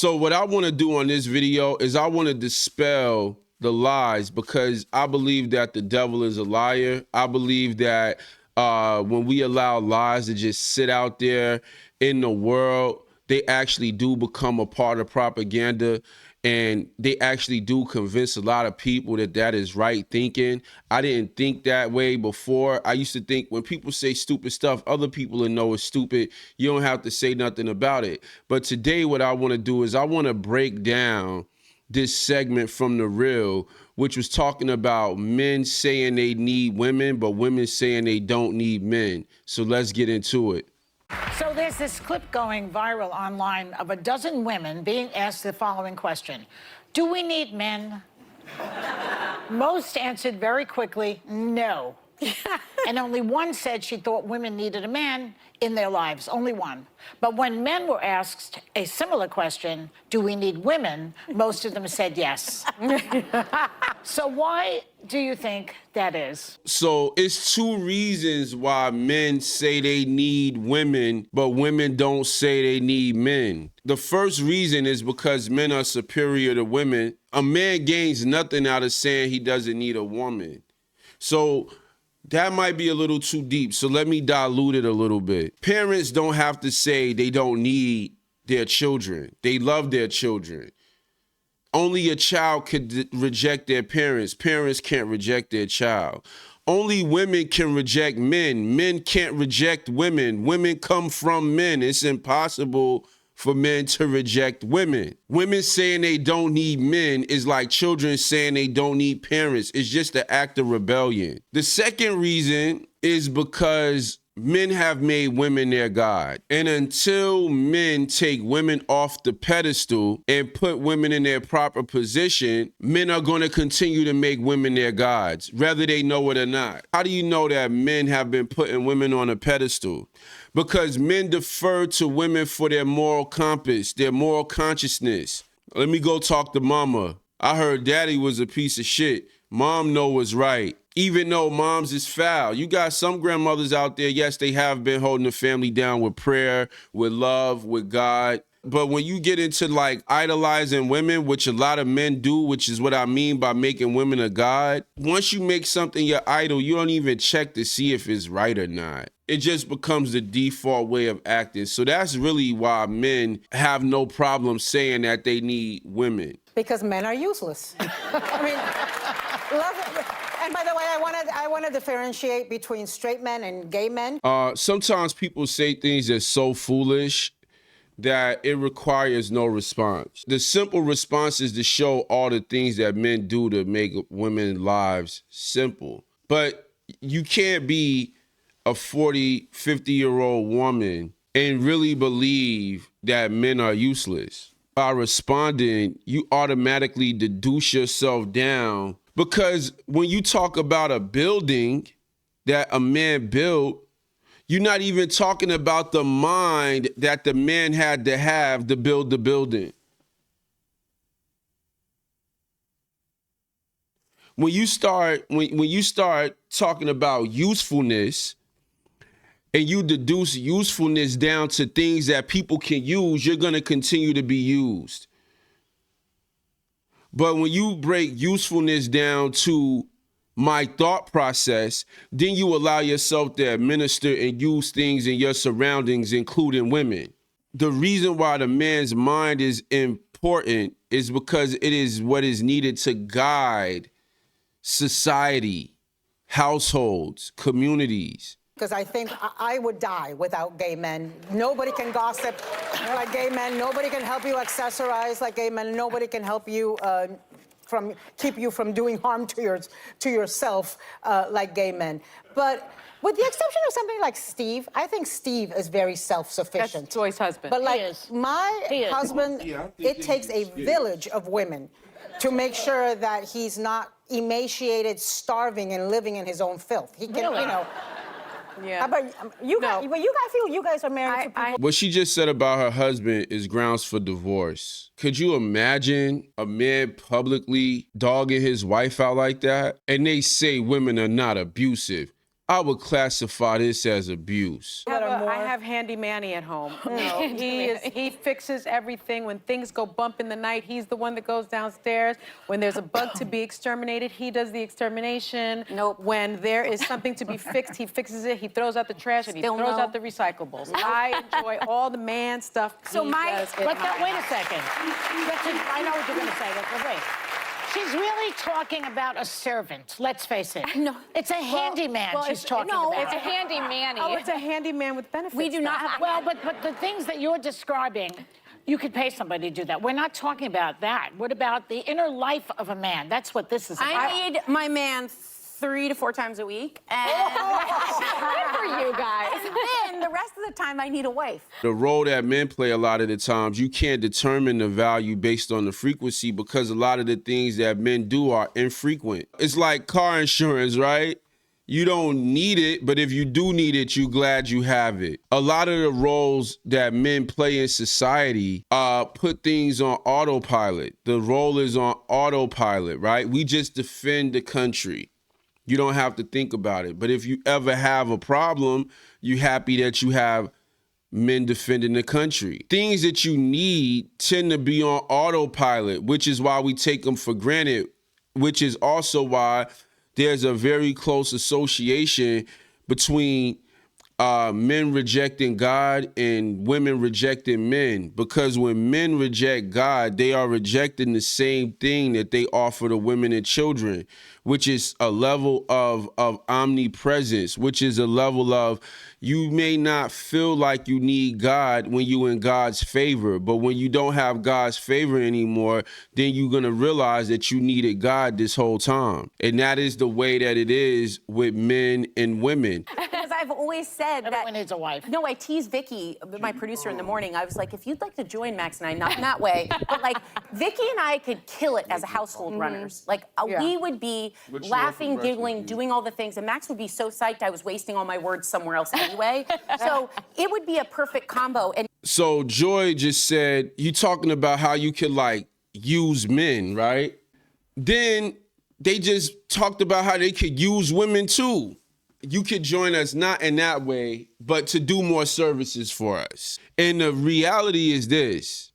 So what I want to do on this video is I want to dispel the lies, because I believe that the devil is a liar. I believe that when we allow lies to just sit out there in the world, they actually do become a part of propaganda, and they actually do convince a lot of people that that is right thinking. I didn't think that way before. I used to think when people say stupid stuff, other people will know it's stupid. You don't have to say nothing about it. But today what I want to do is I want to break down this segment from The Real, which was talking about men saying they need women, but women saying they don't need men. So let's get into it. So there's this clip going viral online of a dozen women being asked the following question: do we need men? Most answered very quickly, no. And only one said she thought women needed a man in their lives, only one. But when men were asked a similar question, do we need women, most of them said yes. So why do you think that is? So it's two reasons why men say they need women, but women don't say they need men. The first reason is because men are superior to women. A man gains nothing out of saying he doesn't need a woman. So that might be a little too deep, so let me dilute it a little bit. Parents don't have to say they don't need their children. They love their children. Only a child could reject their parents. Parents can't reject their child. Only women can reject men. Men can't reject women. Women come from men. It's impossible for men to reject women. Women saying they don't need men is like children saying they don't need parents. It's just an act of rebellion. The second reason is because men have made women their God. And until men take women off the pedestal and put women in their proper position, men are going to continue to make women their gods, whether they know it or not. How do you know that men have been putting women on a pedestal? Because men defer to women for their moral compass, their moral consciousness. Let me go talk to mama. I heard daddy was a piece of shit. Mom know what's right. Even though moms is foul. You got some grandmothers out there, yes, they have been holding the family down with prayer, with love, with God. But when you get into like idolizing women, which a lot of men do, which is what I mean by making women a god, once you make something your idol, you don't even check to see if it's right or not. It just becomes the default way of acting. So that's really why men have no problem saying that they need women. Because men are useless. I mean, love it. And by the way, I want to differentiate between straight men and gay men. Sometimes people say things that's so foolish that it requires no response. The simple response is to show all the things that men do to make women's lives simple. But you can't be a 40, 50-year-old woman and really believe that men are useless. By responding, you automatically deduce yourself down, because when you talk about a building that a man built, you're not even talking about the mind that the man had to have to build the building. When you start talking about usefulness and you deduce usefulness down to things that people can use, you're going to continue to be used. But when you break usefulness down to my thought process, then you allow yourself to administer and use things in your surroundings, including women. The reason why the man's mind is important is because it is what is needed to guide society, households, communities. Because I think I would die without gay men. Nobody can gossip like gay men. Nobody can help you accessorize like gay men. Nobody can help you keep you from doing harm to yourself like gay men. But with the exception of somebody like Steve, I think Steve is very self-sufficient. That's Joy's husband. But like my husband, it takes a village of women to make sure that he's not emaciated, starving, and living in his own filth. He can, you know. Yeah. But you guys, feel you guys are married to people. What she just said about her husband is grounds for divorce. Could you imagine a man publicly dogging his wife out like that? And they say women are not abusive. I would classify this as abuse. I have Handy Manny at home. You know, he fixes everything. When things go bump in the night, he's the one that goes downstairs. When there's a bug to be exterminated, he does the extermination. Nope. When there is something to be fixed, he fixes it. He throws out the trash and he throws out the recyclables. I enjoy all the man stuff. So he does at But my wait a second. I know what you're going to say, but wait. She's really talking about a servant, let's face it. No. It's a handyman she's talking no, about. it's a handy manny. Oh, it's a handyman with benefits. We do not have. Well, but the things that you're describing, you could pay somebody to do that. We're not talking about that. What about the inner life of a man? That's what this is about. I need my man 3 to 4 times a week. And good for you guys. And then the rest of the time, I need a wife. The role that men play a lot of the times, you can't determine the value based on the frequency because a lot of the things that men do are infrequent. It's like car insurance, right? You don't need it, but if you do need it, you're glad you have it. A lot of the roles that men play in society put things on autopilot. The role is on autopilot, right? We just defend the country. You don't have to think about it. But if you ever have a problem, you're happy that you have men defending the country. Things that you need tend to be on autopilot, which is why we take them for granted, which is also why there's a very close association between men rejecting God and women rejecting men. Because when men reject God, they are rejecting the same thing that they offer to women and children, which is a level of omnipresence, which is a level of you may not feel like you need God when you're in God's favor, but when you don't have God's favor anymore, then you're going to realize that you needed God this whole time. And that is the way that it is with men and women. Because I've always said that. Everyone needs a wife. No, I tease Vicky, my producer, in the morning. I was like, if you'd like to join Max and I, not in that way, but like Vicky and I could kill it as a household runners. Like we would be laughing, giggling, doing all the things, and Max would be so psyched I was wasting all my words somewhere else anyway. So it would be a perfect combo. And so Joy just said, you talking about how you could like use men, right? Then they just talked about how they could use women too. You could join us not in that way, but to do more services for us. And the reality is this,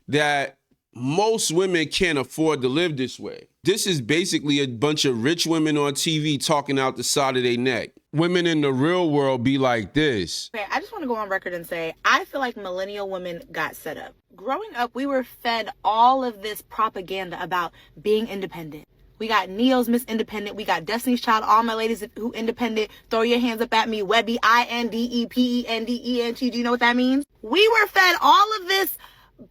that most women can't afford to live this way. This is basically a bunch of rich women on TV talking out the side of their neck. Women in the real world be like this. Okay, I just want to go on record and say, I feel like millennial women got set up. Growing up, we were fed all of this propaganda about being independent. We got Neo's Miss Independent. We got Destiny's Child. All my ladies who independent, throw your hands up at me. Webby, INDEPENDENT. Do you know what that means? We were fed all of this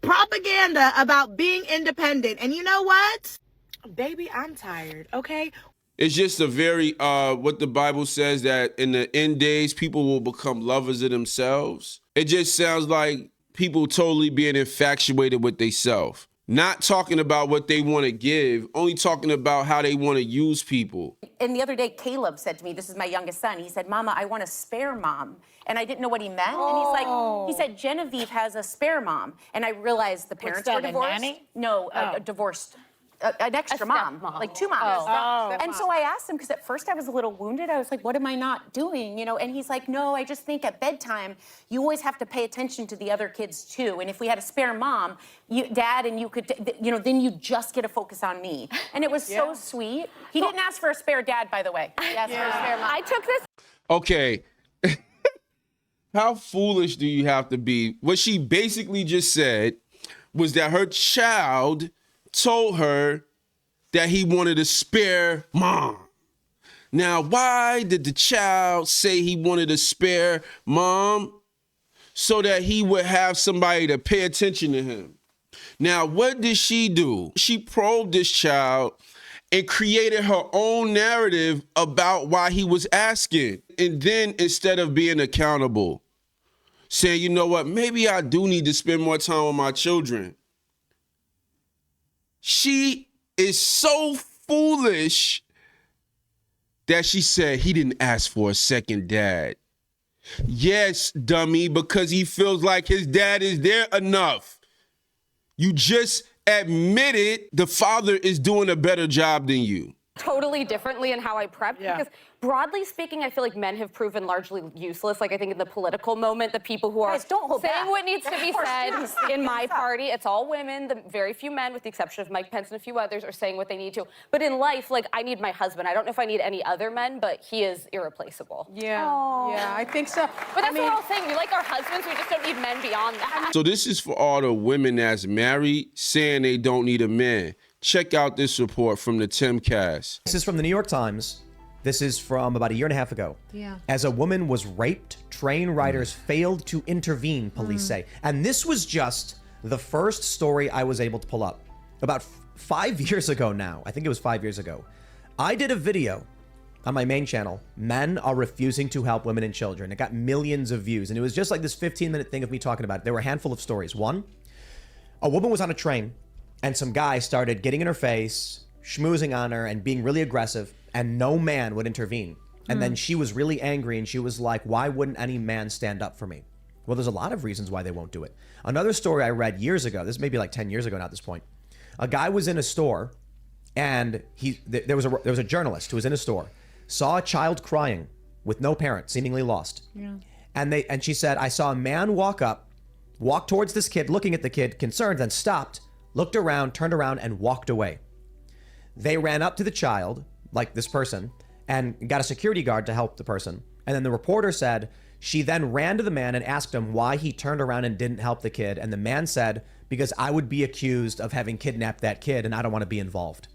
propaganda about being independent. And you know what? Baby, I'm tired, okay? It's just a very, what the Bible says, that in the end days, people will become lovers of themselves. It just sounds like people totally being infatuated with themselves. Not talking about what they want to give, only talking about how they want to use people. And the other day, Caleb said to me, this is my youngest son, he said, Mama, I want a spare mom. And I didn't know what he meant. And he's like, he said, Genevieve has a spare mom. And I realized the parents were divorced. A nanny? No, divorced. An extra mom, like 2 moms. And so I asked him, because at first I was a little wounded. I was like, what am I not doing? You know, and he's like, no, I just think at bedtime, you always have to pay attention to the other kids too. And if we had a spare mom, Dad, and you could, you know, then you just get to focus on me. And it was so sweet. He didn't ask for a spare dad, by the way. He asked for a spare mom. I took this. Okay. How foolish do you have to be? What she basically just said was that her child told her that he wanted a spare mom. Now, why did the child say he wanted a spare mom? So that he would have somebody to pay attention to him. Now, what did she do? She probed this child and created her own narrative about why he was asking. And then instead of being accountable, saying, you know what, maybe I do need to spend more time with my children. She is so foolish that she said he didn't ask for a second dad. Yes, dummy, because he feels like his dad is there enough. You just admitted the father is doing a better job than you. totally differently in how I prepped because broadly speaking, I feel like men have proven largely useless. Like I think in the political moment, the people who are Guys, don't hold saying back. what needs to be said in my party, it's all women. The very few men, with the exception of Mike Pence and a few others, are saying what they need to. But in life, like I need my husband. I don't know if I need any other men, but he is irreplaceable. Yeah, yeah, I think so. But that's what we're all saying. We like our husbands. We just don't need men beyond that. So this is for all the women that's married saying they don't need a man. Check out this report from the Timcast. This is from the New York Times. This is from about a year and a half ago. Yeah. As a woman was raped, train riders failed to intervene, police say. And this was just the first story I was able to pull up. About 5 years ago now, I think it was 5 years ago, I did a video on my main channel, Men Are Refusing to Help Women and Children. It got millions of views, and it was just like this 15-minute thing of me talking about it. There were a handful of stories. One, a woman was on a train, and some guy started getting in her face, schmoozing on her, and being really aggressive, and no man would intervene. And then she was really angry, and she was like, why wouldn't any man stand up for me? Well, there's a lot of reasons why they won't do it. Another story I read years ago, this may be like 10 years ago now at this point, a guy was in a store, and there was a journalist who was in a store, saw a child crying with no parent, seemingly lost. Yeah. And she said, I saw a man walk towards this kid, looking at the kid, concerned, then stopped, looked around, turned around, and walked away. They ran up to the child, like this person, and got a security guard to help the person. And then the reporter said, she then ran to the man and asked him why he turned around and didn't help the kid. And the man said, because I would be accused of having kidnapped that kid and I don't want to be involved.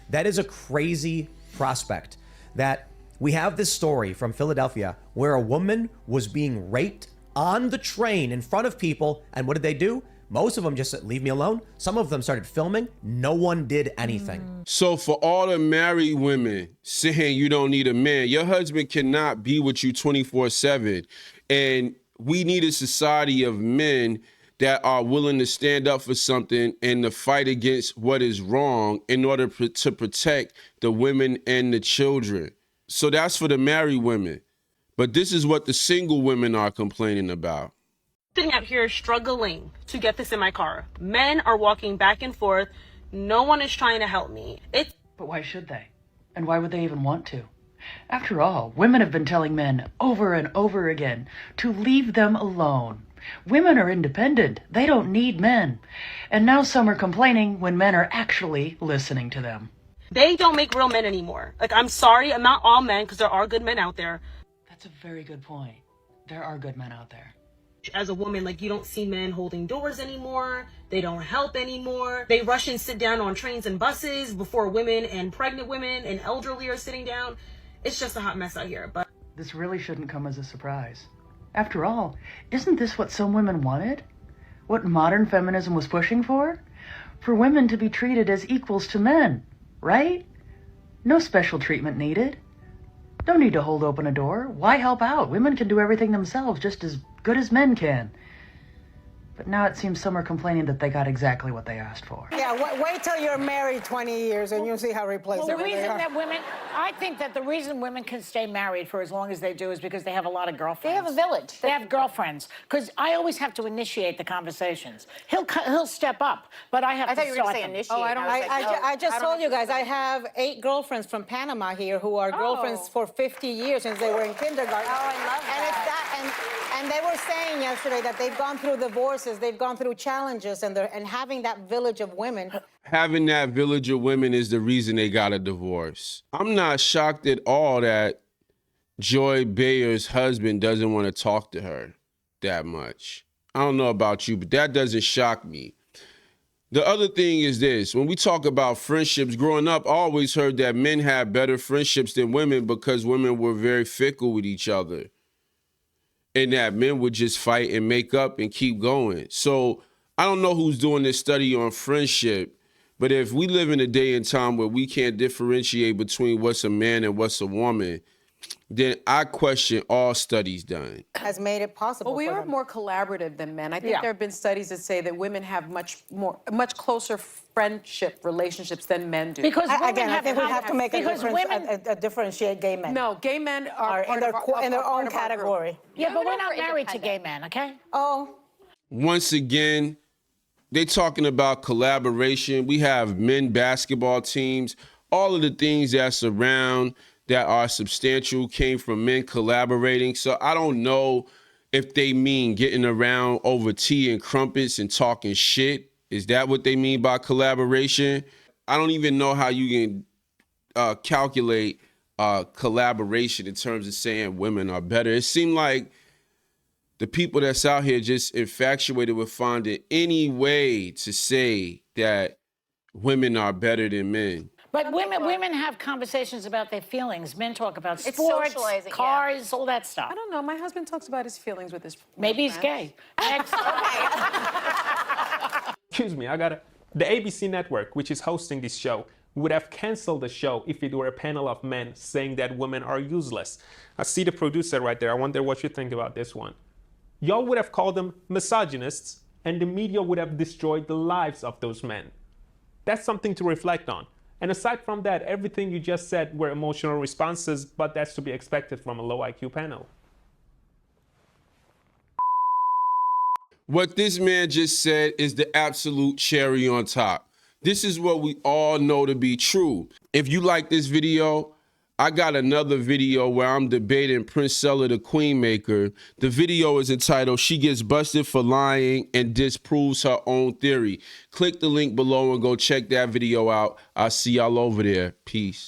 That is a crazy prospect that we have this story from Philadelphia where a woman was being raped on the train in front of people. And what did they do? Most of them just said, leave me alone. Some of them started filming. No one did anything. So for all the married women saying you don't need a man, your husband cannot be with you 24/7. And we need a society of men that are willing to stand up for something and to fight against what is wrong in order to protect the women and the children. So that's for the married women. But this is what the single women are complaining about. Sitting out here struggling to get this in my car. Men are walking back and forth. No one is trying to help me. But why should they? And why would they even want to? After all, women have been telling men over and over again to leave them alone. Women are independent. They don't need men. And now some are complaining when men are actually listening to them. They don't make real men anymore. Like, I'm sorry, I'm not all men, because there are good men out there. That's a very good point. There are good men out there. As a woman, like, you don't see men holding doors anymore. They don't help anymore. They rush and sit down on trains and buses before women and pregnant women and elderly are sitting down. It's just a hot mess out here. But this really shouldn't come as a surprise. After all, isn't this what some women wanted? What modern feminism was pushing for? For women to be treated as equals to men, right? No special treatment needed. Don't need to hold open a door. Why help out? Women can do everything themselves just as good as men can. But now it seems some are complaining that they got exactly what they asked for. Yeah, wait till you're married 20 years and you'll see how replaceable Well, the they reason are. that women, I think that the reason women can stay married for as long as they do is because they have a lot of girlfriends. They have a village. They have girlfriends. Because I always have to initiate the conversations. He'll step up, but I have I to thought you were going start to say them. initiate. Oh, I don't- I just told you guys, I have 8 girlfriends from Panama here who are girlfriends for 50 years since they were in kindergarten. Oh, I love And it's that, and they were saying yesterday that they've gone through divorces, they've gone through challenges, and having that village of women. Having that village of women is the reason they got a divorce. I'm not shocked at all that Joy Bayer's husband doesn't want to talk to her that much. I don't know about you, but that doesn't shock me. The other thing is this. When we talk about friendships, growing up, I always heard that men had better friendships than women because women were very fickle with each other. And that men would just fight and make up and keep going. So I don't know who's doing this study on friendship, but if we live in a day and time where we can't differentiate between what's a man and what's a woman, then I question all studies done. Has made it possible Well, we for are them. more collaborative than men. I think Yeah. there have been studies that say that women have much closer friendship relationships than men do. Because women Again, I think we have to make a because difference, women, differentiate gay men. No, gay men are in their own category. yeah, but we're Women not are married to independent. gay men, okay? Oh, Once again, they talking about collaboration. We have men basketball teams. all of the things that's around that are substantial came from men collaborating. So I don't know if they mean getting around over tea and crumpets and talking shit. Is that what they mean by collaboration? I don't even know how you can calculate collaboration in terms of saying women are better. It seemed like the people that's out here just infatuated with finding any way to say that women are better than men. But women have conversations about their feelings. Men talk about It's sports, socializing, yeah. cars, all that stuff. I don't know. My husband talks about his feelings with his Maybe he's friends. gay. Next. Excuse me, the ABC network, which is hosting this show, would have canceled the show if it were a panel of men saying that women are useless. I see the producer right there. I wonder what you think about this one. Y'all would have called them misogynists, and the media would have destroyed the lives of those men. That's something to reflect on. And aside from that, everything you just said were emotional responses, but that's to be expected from a low IQ panel. What this man just said is the absolute cherry on top. This is what we all know to be true. If you like this video, I got another video where I'm debating Princella the Queenmaker. The video is entitled, "She Gets Busted for Lying and Disproves Her Own Theory." Click the link below and go check that video out. I'll see y'all over there. Peace.